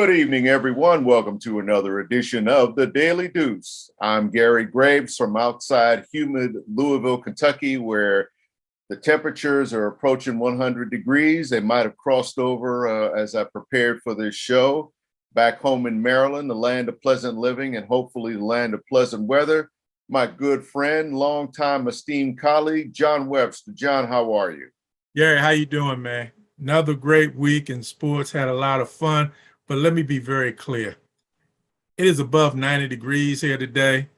Good evening, everyone. Welcome to another edition of the Daily Deuce. I'm Gary Graves from outside humid Louisville, Kentucky, where the temperatures are approaching 100 degrees. They might have crossed over as I prepared for this show. Back home in Maryland, the land of pleasant living and hopefully the land of pleasant weather. My good friend, longtime esteemed colleague, John Webster. John, how are you? Gary, how you doing, man? Another great week in sports. Had a lot of fun, but let me be very clear. It is above 90 degrees here today.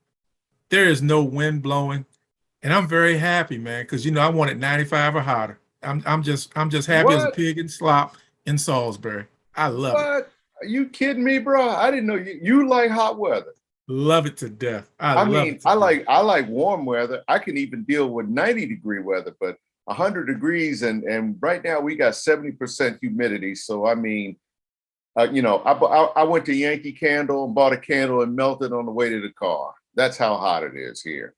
There is no wind blowing, and I'm very happy, man, because I wanted 95 or hotter. I'm just happy as a What? pig in slop in Salisbury. I love it. What? Are you kidding me, bro? I didn't know you like hot weather. Love it to death. I I love mean, it to death. I like warm weather. I can even deal with 90-degree weather, but 100 degrees and right now we got 70% humidity. So I mean, I went to Yankee Candle and bought a candle and melted on the way to the car. That's how hot it is here.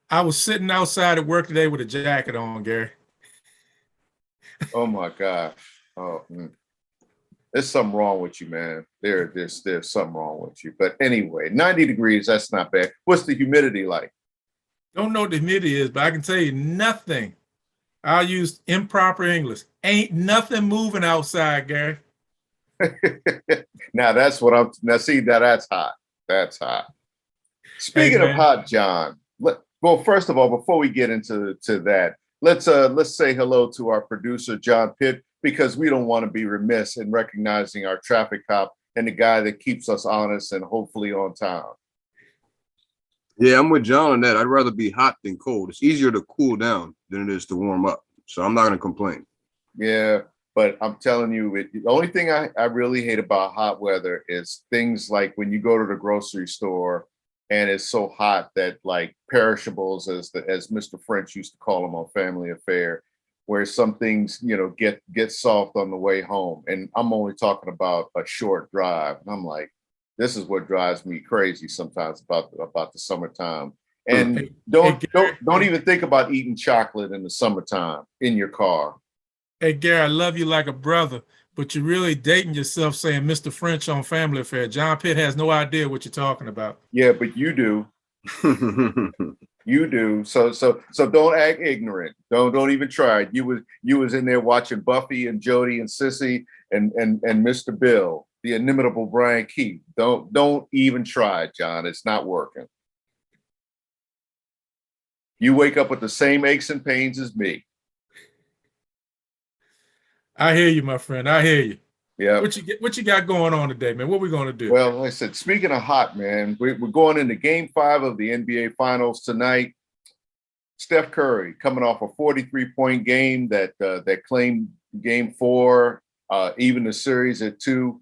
I was sitting outside at work today with a jacket on, Gary. Oh my gosh. Oh, there's something wrong with you, man. There's something wrong with you. But anyway, 90 degrees, that's not bad. What's the humidity like? Don't know what the humidity is, but I can tell you nothing. I'll use improper English. Ain't nothing moving outside, Gary. Now that's hot. That's hot. Hey, Speaking of man. hot, John, well, first of all, before we get into that, let's say hello to our producer, John Pitt, because we don't want to be remiss in recognizing our traffic cop and the guy that keeps us honest and hopefully on time. Yeah, I'm with John on that. I'd rather be hot than cold. It's easier to cool down than it is to warm up. So I'm not going to complain. Yeah, but I'm telling you, the only thing I really hate about hot weather is things like when you go to the grocery store and it's so hot that like perishables, as Mr. French used to call them on Family Affair, where some things get soft on the way home. And I'm only talking about a short drive. And I'm like, this is what drives me crazy sometimes about the summertime. And Hey, hey, don't Gary, even think about eating chocolate in the summertime in your car. hey, Gary, I love you like a brother, but you're really dating yourself saying Mr. French on Family Affair. John Pitt has no idea what you're talking about. Yeah, but you do. You do. So don't act ignorant. Don't even try it. You was in there watching Buffy and Jody and Sissy and Mr. Bill, the inimitable Brian Keith. Don't even try it, John. It's not working. You wake up with the same aches and pains as me. I hear you, my friend. I hear you. Yeah. What you got going on today, man? What we gonna do? Well, like I said, speaking of hot, man, we're going into Game 5 of the NBA Finals tonight. Steph Curry coming off a 43-point game that claimed Game 4, even the series at 2.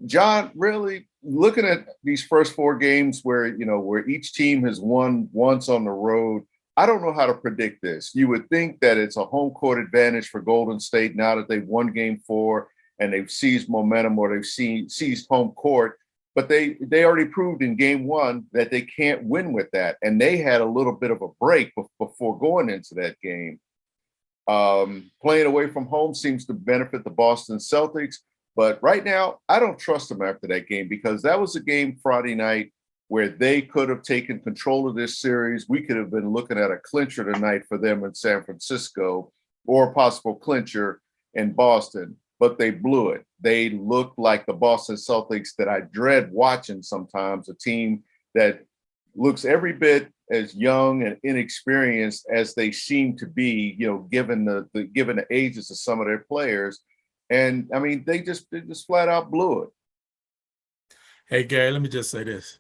John, really looking at these first 4 games where each team has won once on the road, I don't know how to predict this. You would think that it's a home court advantage for Golden State now that they've won Game 4 and they've seized momentum or they've seized home court. But they already proved in Game 1 that they can't win with that. And they had a little bit of a break before going into that game. Playing away from home seems to benefit the Boston Celtics. But right now, I don't trust them after that game because that was a game Friday night where they could have taken control of this series. We could have been looking at a clincher tonight for them in San Francisco or a possible clincher in Boston, but they blew it. They looked like the Boston Celtics that I dread watching sometimes, a team that looks every bit as young and inexperienced as they seem to be, given the ages of some of their players. And I mean, they just flat out blew it. Hey, Gary, let me just say this.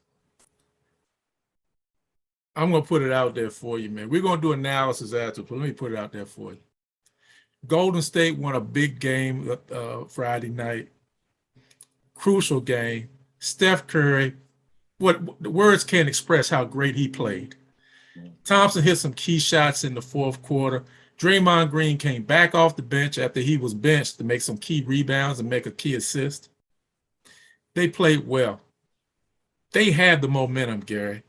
I'm gonna put it out there for you, man. We're gonna do analysis after, but let me put it out there for you. Golden State won a big game Friday night, crucial game. Steph Curry, what the words can't express how great he played. Thompson hit some key shots in the fourth quarter. Draymond Green came back off the bench after he was benched to make some key rebounds and make a key assist. They played well. They had the momentum, Gary.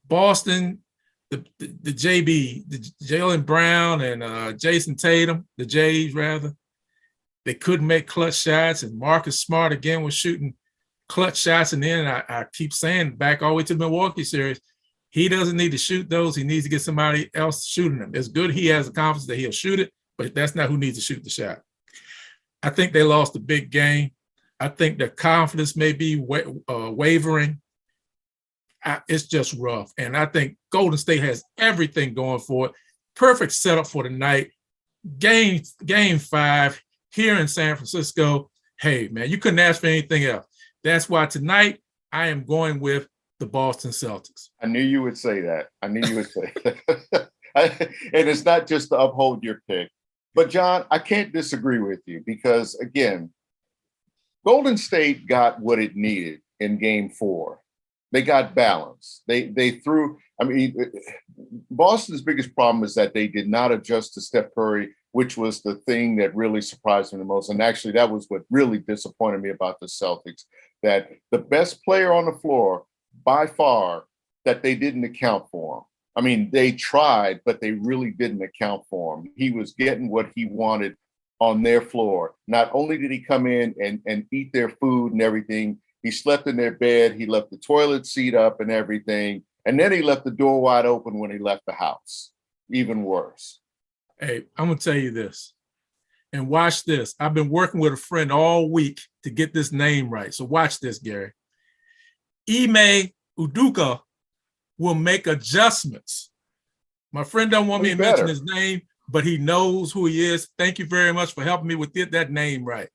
Boston, the Jaylen Brown and Jason Tatum, the Jays rather, they couldn't make clutch shots, and Marcus Smart again was shooting clutch shots. And then I keep saying back all the way to the Milwaukee series, he doesn't need to shoot those. He needs to get somebody else shooting them. It's good he has the confidence that he'll shoot it, but that's not who needs to shoot the shot. I think they lost a big game. I think their confidence may be wavering. It's just rough. And I think Golden State has everything going for it. Perfect setup for the night. Game 5 here in San Francisco. Hey, man, you couldn't ask for anything else. That's why tonight I am going with the Boston Celtics. I knew you would say that. I knew you would say that. And it's not just to uphold your pick. But, John, I can't disagree with you because, again, Golden State got what it needed in Game 4. They got balance. They threw. I mean, Boston's biggest problem is that they did not adjust to Steph Curry, which was the thing that really surprised me the most. And actually, that was what really disappointed me about the Celtics, that the best player on the floor by far, that they didn't account for him. I mean, they tried, but they really didn't account for him. He was getting what he wanted on their floor. Not only did he come in and eat their food and everything, he slept in their bed. He left the toilet seat up and everything. And then he left the door wide open when he left the house. Even worse. Hey, I'm going to tell you this. And watch this. I've been working with a friend all week to get this name right. So watch this, Gary. Ime Udoka will make adjustments. My friend don't want me to mention his name, but he knows who he is. Thank you very much for helping me with that name right.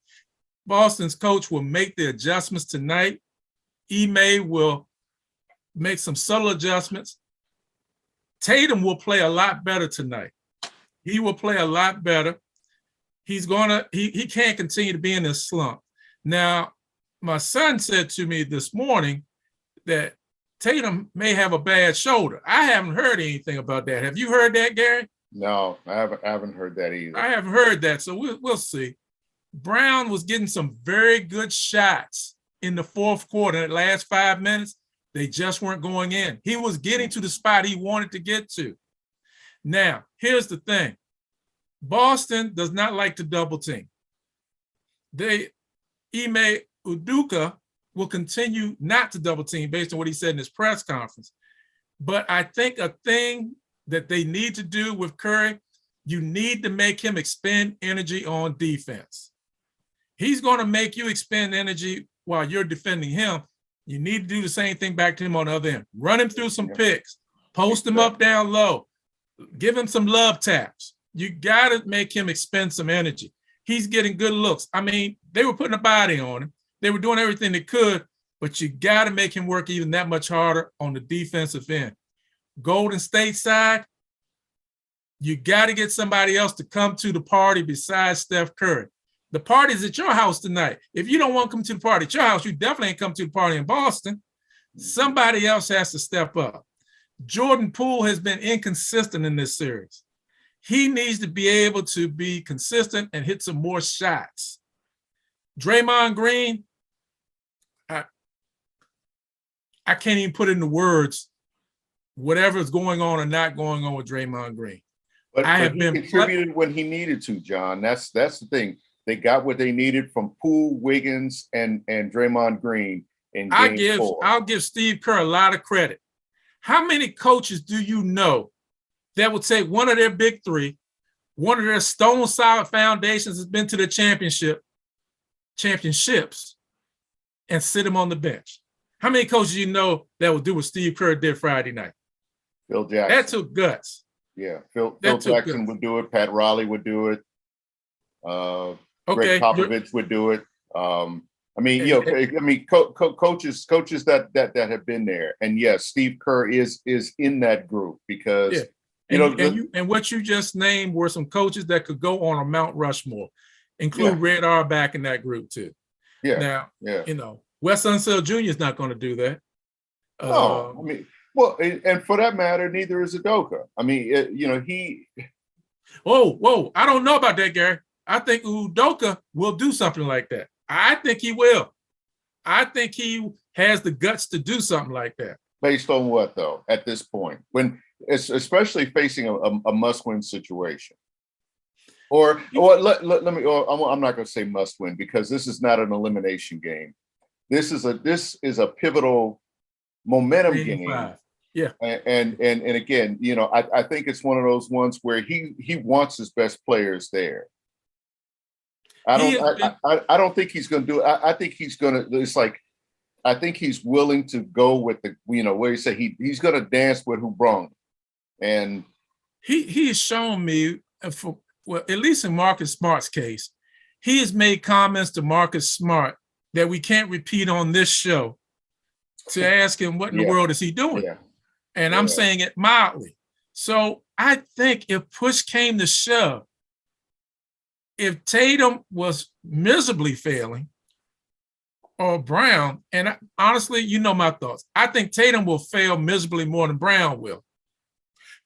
Boston's coach will make the adjustments tonight. Ime will make some subtle adjustments. Tatum will play a lot better tonight. He will play a lot better. He can't continue to be in this slump. Now, my son said to me this morning that Tatum may have a bad shoulder. I haven't heard anything about that. Have you heard that, Gary? No, I haven't heard that either. I haven't heard that, so we'll see. Brown was getting some very good shots in the fourth quarter. The last 5 minutes, they just weren't going in. He was getting to the spot he wanted to get to. Now, here's the thing. Boston does not like to double team. Ime Udoka will continue not to double team based on what he said in his press conference. But I think a thing that they need to do with Curry, you need to make him expend energy on defense. He's going to make you expend energy while you're defending him. You need to do the same thing back to him on the other end. Run him through some picks, post him up down low, give him some love taps. You got to make him expend some energy. He's getting good looks. I mean, they were putting a body on him. They were doing everything they could, but you got to make him work even that much harder on the defensive end. Golden State side, you got to get somebody else to come to the party besides Steph Curry. The party's at your house tonight. If you don't want to come to the party at your house, you definitely ain't come to the party in Boston. Somebody else has to step up. Jordan Poole has been inconsistent in this series. He needs to be able to be consistent and hit some more shots. Draymond Green, I can't even put into words whatever is going on or not going on with Draymond Green. But he contributed when he needed to, John. That's the thing. They got what they needed from Poole, Wiggins, and Draymond Green in Game 4. I'll give Steve Kerr a lot of credit. How many coaches do you know that would take one of their big three, one of their stone solid foundations has been to the championships, and sit him on the bench? How many coaches you know that would do what Steve Kerr did Friday night? Phil Jackson. That took guts. Yeah, Phil Jackson would do it. Pat Riley would do it. Greg Popovich would do it. Coaches that have been there, and yes, Steve Kerr is in that group because and what you just named were some coaches that could go on a Mount Rushmore, include Red Auerbach in that group too. Yeah. Now, Wes Unseld Jr. is not going to do that. And for that matter, neither is Udoka. I mean, he. Whoa! I don't know about that, Gary. I think Udoka will do something like that. I think he will. I think he has the guts to do something like that. Based on what, though, at this point, when especially facing a must-win situation, I'm not going to say must-win because this is not an elimination game. this is a pivotal momentum Game game. 5. Yeah. And again, you know, I think it's one of those ones where he wants his best players there. I don't think he's going to do it. I think he's going to. It's like I think he's willing to go with the, you know, where he said he's going to dance with who brung, and he has shown me for, well, at least in Marcus Smart's case, he has made comments to Marcus Smart that we can't repeat on this show to ask him what in the world is he doing. Yeah. And I'm saying it mildly. So I think if push came to shove, if Tatum was miserably failing or Brown, and honestly, you know my thoughts. I think Tatum will fail miserably more than Brown will,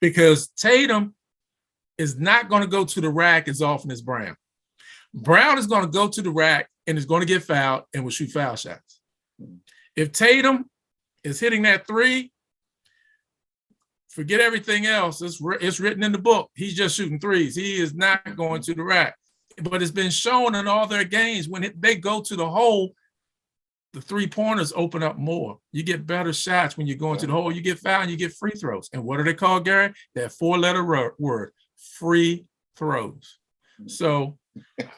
because Tatum is not going to go to the rack as often as Brown. Brown is going to go to the rack and is going to get fouled and will shoot foul shots. If Tatum is hitting that three, forget everything else. It's written in the book. He's just shooting threes. He is not going to the rack. But it's been shown in all their games when they go to the hole, the three-pointers open up more. You get better shots when you're going to the hole. You get fouled and you get free throws. And what are they called, Gary? That four-letter word, free throws. So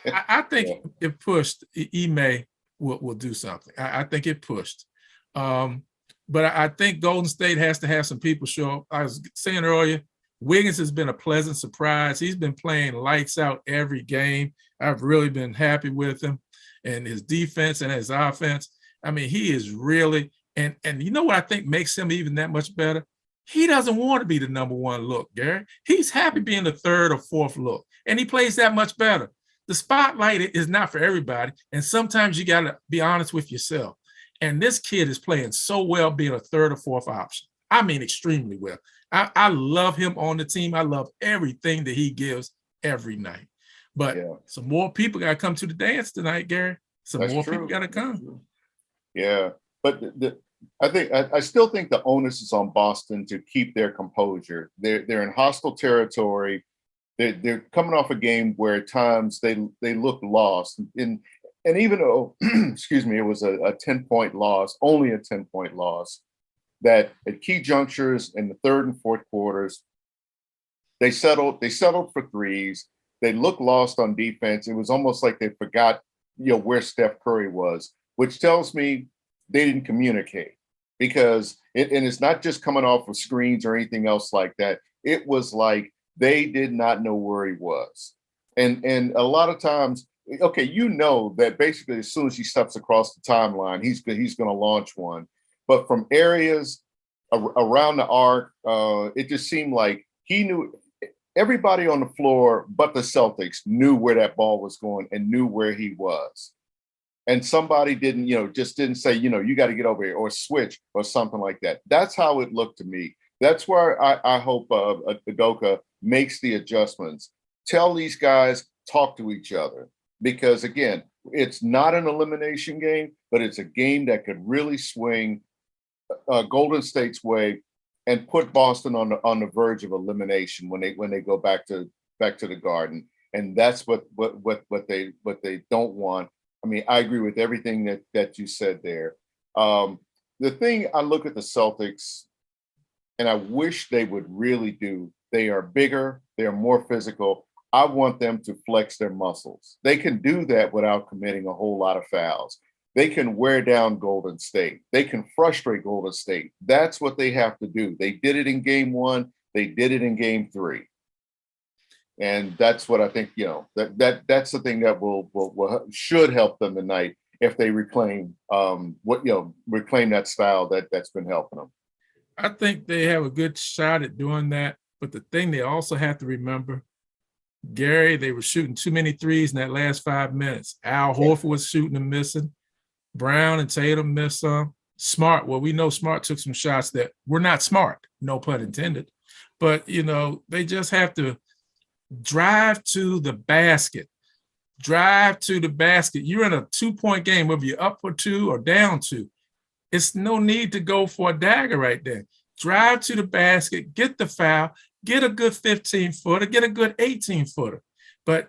I think if pushed, Ime will do something. I think it pushed. But I think Golden State has to have some people show up. I was saying earlier, Wiggins has been a pleasant surprise. He's been playing lights out every game. I've really been happy with him and his defense and his offense. I mean, he is really, and you know what I think makes him even that much better? He doesn't want to be the number one look, Gary. He's happy being the third or fourth look, and he plays that much better. The spotlight is not for everybody, and sometimes you got to be honest with yourself. And this kid is playing so well being a third or fourth option. I mean, extremely well. I love him on the team. I love everything that he gives every night. But some more people got to come to the dance tonight, Gary. People got to come. Yeah, but I still think the onus is on Boston to keep their composure. They're in hostile territory. They're coming off a game where at times they look lost. And even though, excuse me, it was a 10-point loss, only a 10-point loss, that at key junctures in the third and fourth quarters, they settled for threes. They looked lost on defense. It was almost like they forgot, where Steph Curry was, which tells me they didn't communicate, because it's not just coming off of screens or anything else like that. It was like they did not know where he was. And a lot of times, okay, that basically as soon as he steps across the timeline, he's going to launch one. But from areas around the arc, it just seemed like he knew. Everybody on the floor but the Celtics knew where that ball was going and knew where he was. And somebody didn't say, you got to get over here or switch or something like that. That's how it looked to me. That's where I hope Udoka makes the adjustments. Tell these guys, talk to each other. Because, again, it's not an elimination game, but it's a game that could really swing Golden State's way and put Boston on the verge of elimination when they go back to the Garden. And that's what they don't want. I mean, I agree with everything that you said there. The thing, I look at the Celtics, and I wish they would really do. They are bigger. They are more physical. I want them to flex their muscles. They can do that without committing a whole lot of fouls. They can wear down Golden State. They can frustrate Golden State. That's what they have to do. They did it in game 1. They did it in game 3. And that's what I think, that's the thing that should help them tonight if they reclaim that style that's been helping them. I think they have a good shot at doing that. But the thing they also have to remember, Gary, they were shooting too many threes in that last 5 minutes. Al Horford was shooting and missing. Brown and Tatum missed some. Smart, well, we know Smart took some shots that were not smart, no pun intended. But, they just have to drive to the basket. Drive to the basket. You're in a 2-point game, whether you're up for 2 or down 2. It's no need to go for a dagger right there. Drive to the basket, get the foul, get a good 15-footer, get a good 18-footer. But,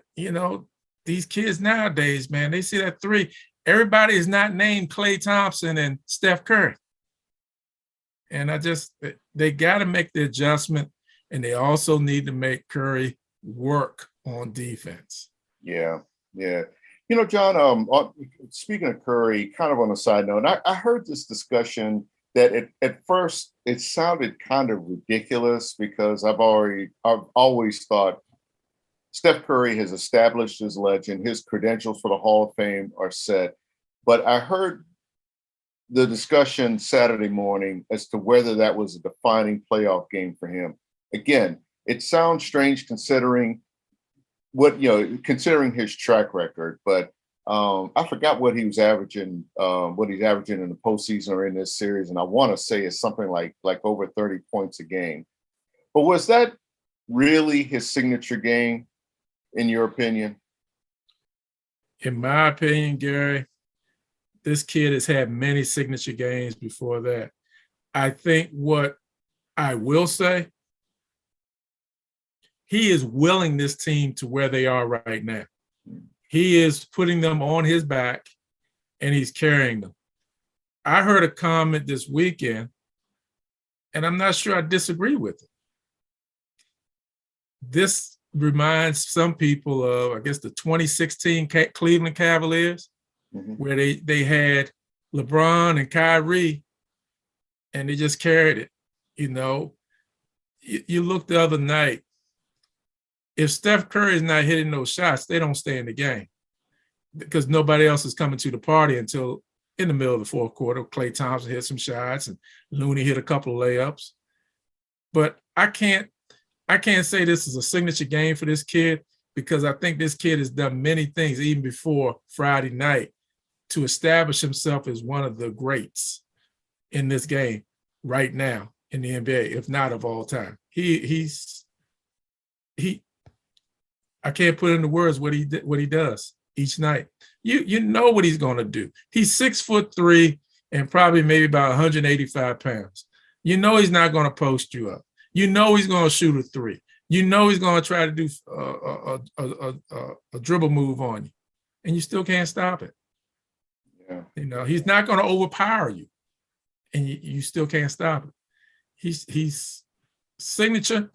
these kids nowadays, man, they see that three. everybody is not named Klay Thompson and Steph Curry. And they got to make the adjustment, and they also need to make Curry work on defense. Yeah, yeah. John, speaking of Curry, kind of on a side note, I heard this discussion that at first it sounded kind of ridiculous because I've always thought Steph Curry has established his legend, his credentials for the Hall of Fame are set. But I heard the discussion Saturday morning as to whether that was a defining playoff game for him. Again, it sounds strange considering considering his track record, but I forgot what he was averaging, what he's averaging in the postseason or in this series, and I want to say it's something like over 30 points a game. But was that really his signature game, in your opinion? In my opinion, Gary, this kid has had many signature games before that. I think what I will say, he is willing this team to where they are right now. He is putting them on his back and he's carrying them. I heard a comment this weekend, and I'm not sure I disagree with it. This reminds some people of, I guess, the 2016 Cleveland Cavaliers, where they had LeBron and Kyrie, and they just carried it. You look the other night, if Steph Curry is not hitting those shots, they don't stay in the game because nobody else is coming to the party until in the middle of the fourth quarter. Klay Thompson hit some shots and Looney hit a couple of layups. But I can't say this is a signature game for this kid because I think this kid has done many things even before Friday night to establish himself as one of the greats in this game right now in the NBA, if not of all time. I can't put into words what he does each night. You know what he's going to do. He's 6'3" and probably maybe about 185 pounds. You know he's not going to post you up. You know he's going to shoot a three. You know he's going to try to do a dribble move on you, and you still can't stop it. Yeah. He's not going to overpower you, and you still can't stop it. He's signature.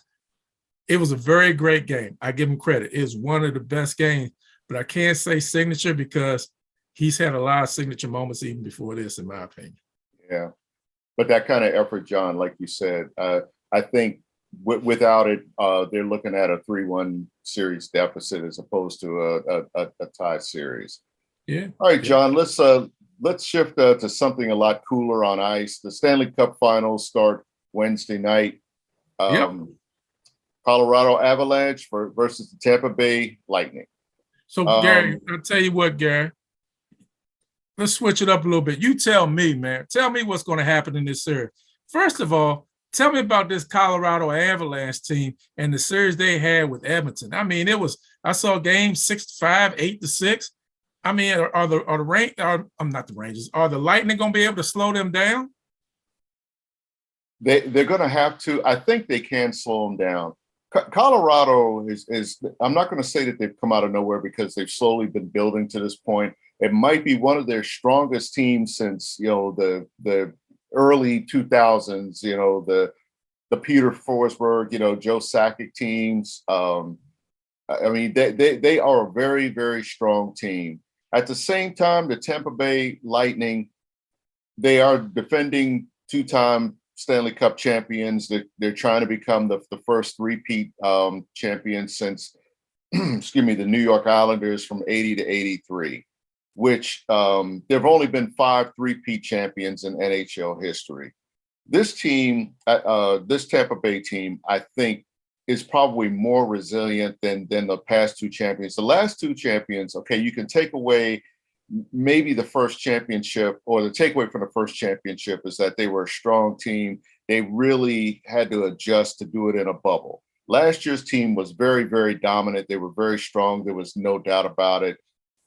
It was a very great game. I give him credit. It was one of the best games, but I can't say signature because he's had a lot of signature moments even before this, in my opinion. Yeah. But that kind of effort, John, like you said, I think without it, they're looking at a 3-1 series deficit as opposed to a tie series. Yeah. All right, John, let's shift to something a lot cooler on ice. The Stanley Cup Finals start Wednesday night. Colorado Avalanche versus the Tampa Bay Lightning. So, Gary, I'll tell you what, Gary. Let's switch it up a little bit. You tell me, man. Tell me what's going to happen in this series. First of all, tell me about this Colorado Avalanche team and the series they had with Edmonton. I mean, I saw games 6-5, 8-6. I mean, are the Lightning going to be able to slow them down? They're going to have to. I think they can slow them down. Colorado is I'm not going to say that they've come out of nowhere because they've slowly been building to this point. It might be one of their strongest teams since, the early 2000s, the Peter Forsberg, Joe Sakic teams. I mean, they are a very, very strong team. At the same time, the Tampa Bay Lightning, they are defending two-time Stanley Cup champions. They're trying to become the first three-peat champions since, the New York Islanders from 80 to 83, which there've only been 5 three-peat champions in NHL history. This team, this Tampa Bay team, I think, is probably more resilient than the past 2 champions. The last 2 champions, okay, you can take away maybe the first championship, or the takeaway from the first championship is that they were a strong team. They really had to adjust to do it in a bubble. Last year's team was very, very dominant. They were very strong. There was no doubt about it.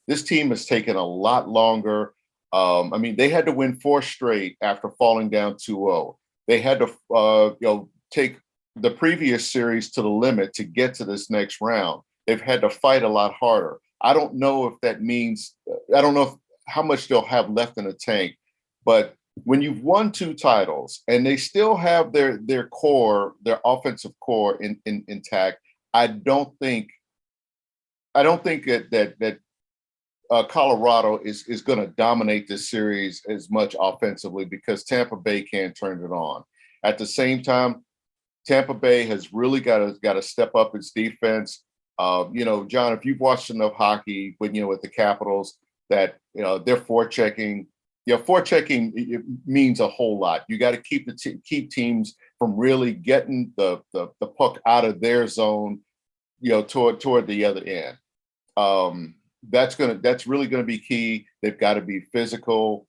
This team has taken a lot longer. I mean, they had to win 4 straight after falling down 2-0. They had to take the previous series to the limit to get to this next round. They've had to fight a lot harder. I don't know if that means, how much they'll have left in the tank. But when you've won 2 titles and they still have their core, their offensive core intact, I don't think that Colorado is going to dominate this series as much offensively because Tampa Bay can't turn it on. At the same time, Tampa Bay has really got to step up its defense. John, if you've watched enough hockey with the Capitals, that they're forechecking. Forechecking it means a whole lot. You got to keep teams from really getting the puck out of their zone, toward the other end. That's really gonna be key. They've got to be physical.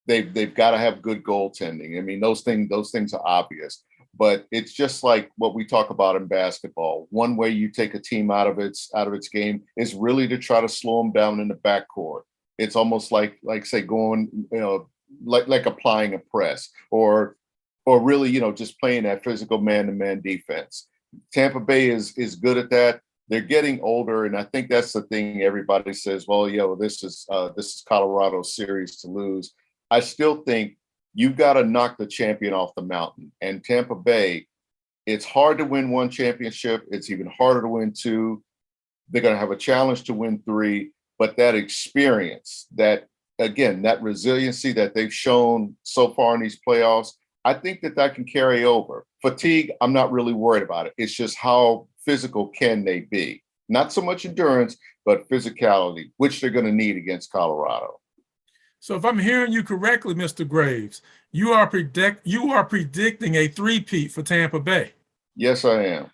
They've got to have good goaltending. I mean, those things are obvious, but it's just like what we talk about in basketball. One way you take a team out of its game is really to try to slow them down in the backcourt. It's almost like say going, like applying a press or really, just playing that physical man-to-man defense. Tampa Bay is good at that. They're getting older, and I think that's the thing. Everybody says, "Well, this is Colorado's series to lose." I still think you've got to knock the champion off the mountain. And Tampa Bay, it's hard to win 1 championship. It's even harder to win 2. They're going to have a challenge to win 3. But that experience, that resiliency that they've shown so far in these playoffs, I think that can carry over. Fatigue, I'm not really worried about it. It's just how physical can they be? Not so much endurance, but physicality, which they're going to need against Colorado. So if I'm hearing you correctly, Mr. Graves, you are predicting a three-peat for Tampa Bay. Yes, I am.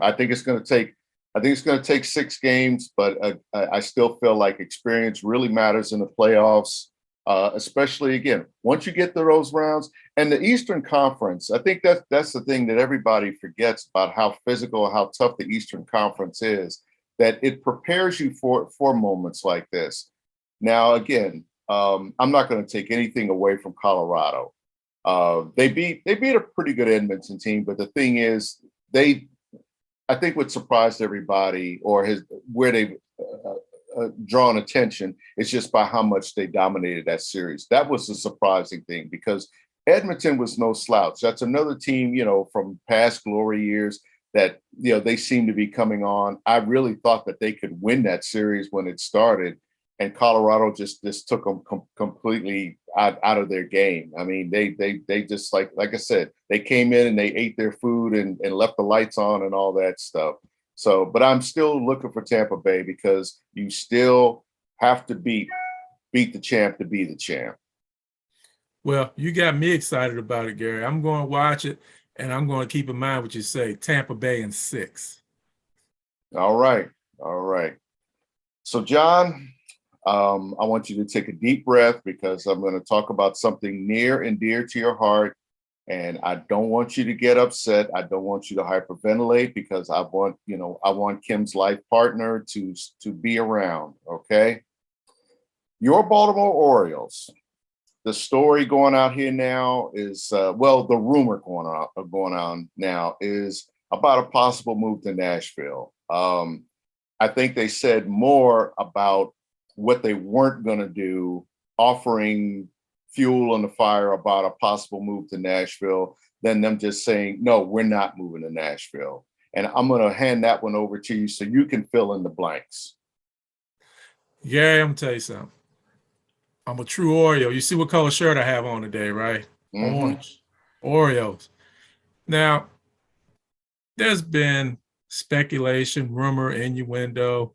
I think it's going to take 6 games, but I still feel like experience really matters in the playoffs, especially, again, once you get to those rounds. And the Eastern Conference, I think that's the thing that everybody forgets about how physical, how tough the Eastern Conference is, that it prepares you for moments like this. Now, again, I'm not going to take anything away from Colorado. They beat a pretty good Edmonton team, but the thing is, I think what surprised everybody where they've drawn attention is just by how much they dominated that series. That was the surprising thing because Edmonton was no slouch. That's another team, from past glory years that, they seem to be coming on. I really thought that they could win that series when it started, and Colorado just took them completely out of their game. I mean, they just like I said, they came in and they ate their food and left the lights on and all that stuff. So, but I'm still looking for Tampa Bay because you still have to beat the champ to be the champ. Well, you got me excited about it, Gary. I'm going to watch it, and I'm going to keep in mind what you say, Tampa Bay in 6. All right. So, John, I want you to take a deep breath because I'm going to talk about something near and dear to your heart. And I don't want you to get upset. I don't want you to hyperventilate because I want Kim's life partner to be around. Okay. Your Baltimore Orioles. The story going out here now is, the rumor going on now is about a possible move to Nashville. I think they said more about what they weren't going to do, offering fuel on the fire about a possible move to Nashville, than them just saying, no, we're not moving to Nashville. And I'm going to hand that one over to you so you can fill in the blanks. Gary, I'm going to tell you something. I'm a true Oriole. You see what color shirt I have on today, right? Mm-hmm. Orange. Orioles. Now, there's been speculation, rumor, innuendo.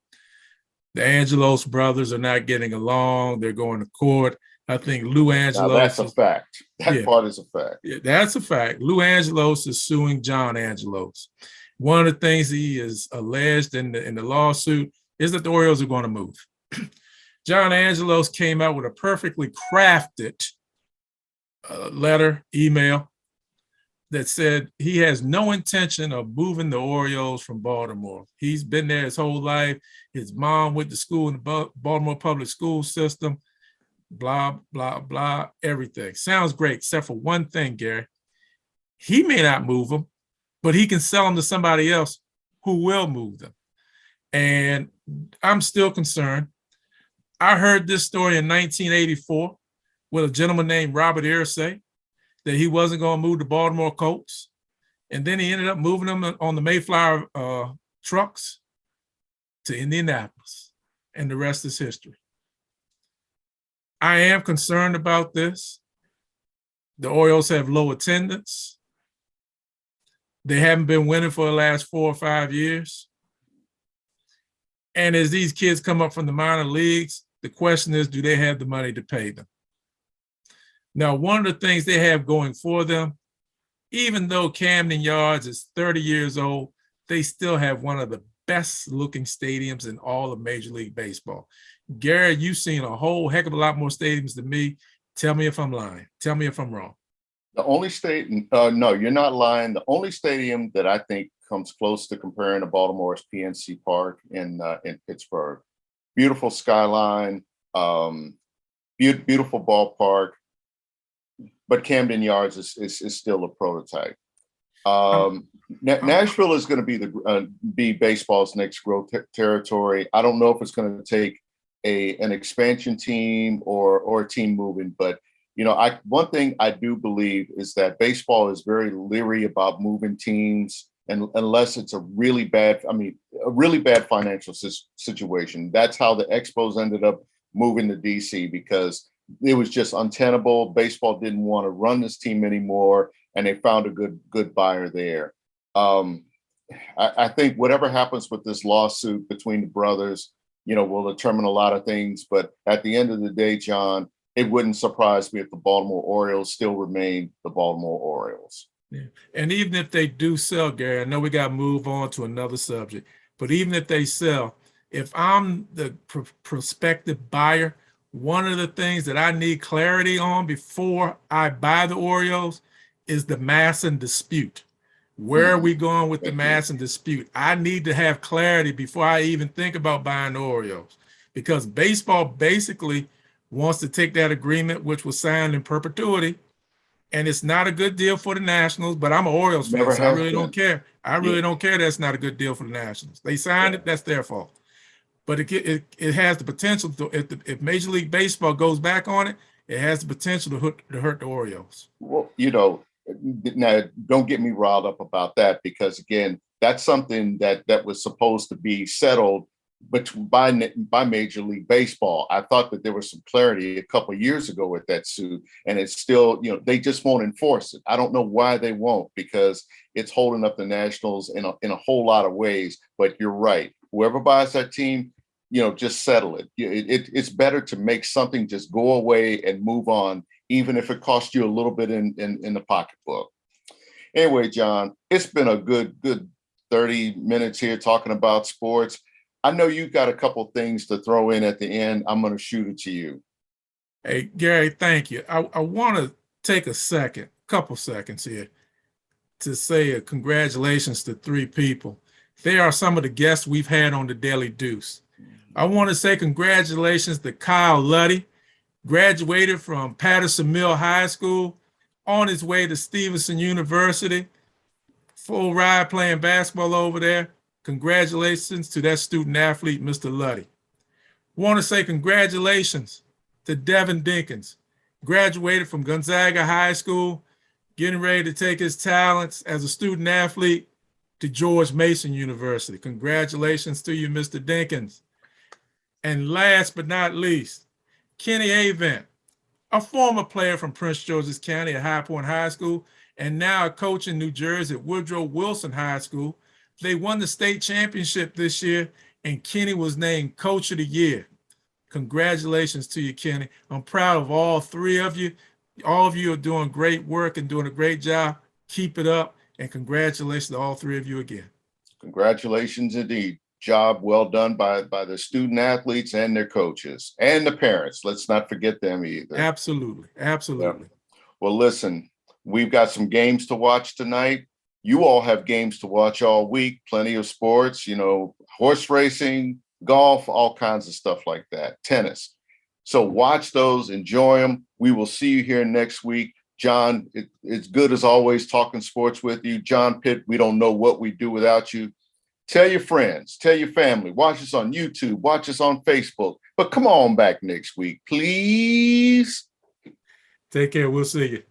The Angelos brothers are not getting along. They're going to court. I think Lou Angelos. Now that's a fact. That part is a fact. Yeah, that's a fact. Lou Angelos is suing John Angelos. One of the things he is alleged in the lawsuit is that the Orioles are going to move. John Angelos came out with a perfectly crafted email that said he has no intention of moving the Orioles from Baltimore. He's been there his whole life. His mom went to school in the Baltimore public school system, blah, blah, blah, everything. Sounds great, except for one thing, Gary. He may not move them, but he can sell them to somebody else who will move them. And I'm still concerned. I heard this story in 1984 with a gentleman named Robert Irsay that he wasn't going to move the Baltimore Colts. And then he ended up moving them on the Mayflower trucks to Indianapolis. And the rest is history. I am concerned about this. The Orioles have low attendance. They haven't been winning for the last 4 or 5 years. And as these kids come up from the minor leagues, the question is, do they have the money to pay them? Now, one of the things they have going for them, even though Camden Yards is 30 years old, they still have one of the best looking stadiums in all of Major League Baseball. Gary, you've seen a whole heck of a lot more stadiums than me. Tell me if I'm lying. Tell me if I'm wrong. The only no, you're not lying. The only stadium that I think comes close to comparing to Baltimore is PNC Park in Pittsburgh. Beautiful skyline, beautiful ballpark, but Camden Yards is still a prototype. Nashville is going to be baseball's next growth territory. I don't know if it's going to take an expansion team or a team moving, but one thing I do believe is that baseball is very leery about moving teams, and unless it's a really bad financial situation. That's how the Expos ended up moving to DC, because it was just untenable. Baseball didn't want to run this team anymore, and they found a good buyer there. I think whatever happens with this lawsuit between the brothers, will determine a lot of things. But at the end of the day, John, it wouldn't surprise me if the Baltimore Orioles still remain the Baltimore Orioles. Yeah. And even if they do sell, Gary, I know we got to move on to another subject, but even if they sell, if I'm the prospective buyer, one of the things that I need clarity on before I buy the Orioles is the Masson dispute. Where are we going with the Masson dispute? I need to have clarity before I even think about buying the Orioles, because baseball basically wants to take that agreement, which was signed in perpetuity, and it's not a good deal for the Nationals. But I'm an Orioles fan, so I really don't care. I really don't care. That's not a good deal for the Nationals. They signed it. That's their fault. But it has the potential to, if Major League Baseball goes back on it, it has the potential to hurt the Orioles. Well, now don't get me riled up about that, because again, that's something that was supposed to be settled by Major League Baseball. I thought that there was some clarity a couple of years ago with that suit, and it's still, they just won't enforce it. I don't know why they won't, because it's holding up the Nationals in a whole lot of ways. But you're right. Whoever buys that team, just settle it. It's better to make something just go away and move on, even if it costs you a little bit in the pocketbook. Anyway, John, it's been a good 30 minutes here talking about sports. I know you've got a couple things to throw in at the end. I'm going to shoot it to you. Hey, Gary, thank you. I want to take a couple seconds here to say congratulations to 3 people. They are some of the guests we've had on the Daily Deuce. I want to say congratulations to Kyle Luddy, graduated from Patterson Mill High School, on his way to Stevenson University, full ride playing basketball over there. Congratulations to that student athlete, Mr. Luddy. Want to say congratulations to Devin Dinkins, graduated from Gonzaga High School, getting ready to take his talents as a student athlete to George Mason University. Congratulations to you, Mr. Dinkins. And last but not least, Kenny Avent, a former player from Prince George's County at High Point High School, and now a coach in New Jersey at Woodrow Wilson High School. They won the state championship this year, and Kenny was named Coach of the Year. Congratulations to you, Kenny. I'm proud of all 3 of you. All of you are doing great work and doing a great job. Keep it up, and congratulations to all 3 of you again. Congratulations indeed. Job well done by the student athletes and their coaches and the parents. Let's not forget them either. Absolutely. Yeah. Well, listen, we've got some games to watch tonight. You all have games to watch all week. Plenty of sports, horse racing, golf, all kinds of stuff like that, tennis. So watch those, enjoy them. We will see you here next week. John, it's good as always talking sports with you. John Pitt, we don't know what we do without you. Tell your friends, tell your family, watch us on YouTube, watch us on Facebook. But come on back next week, please. Take care. We'll see you.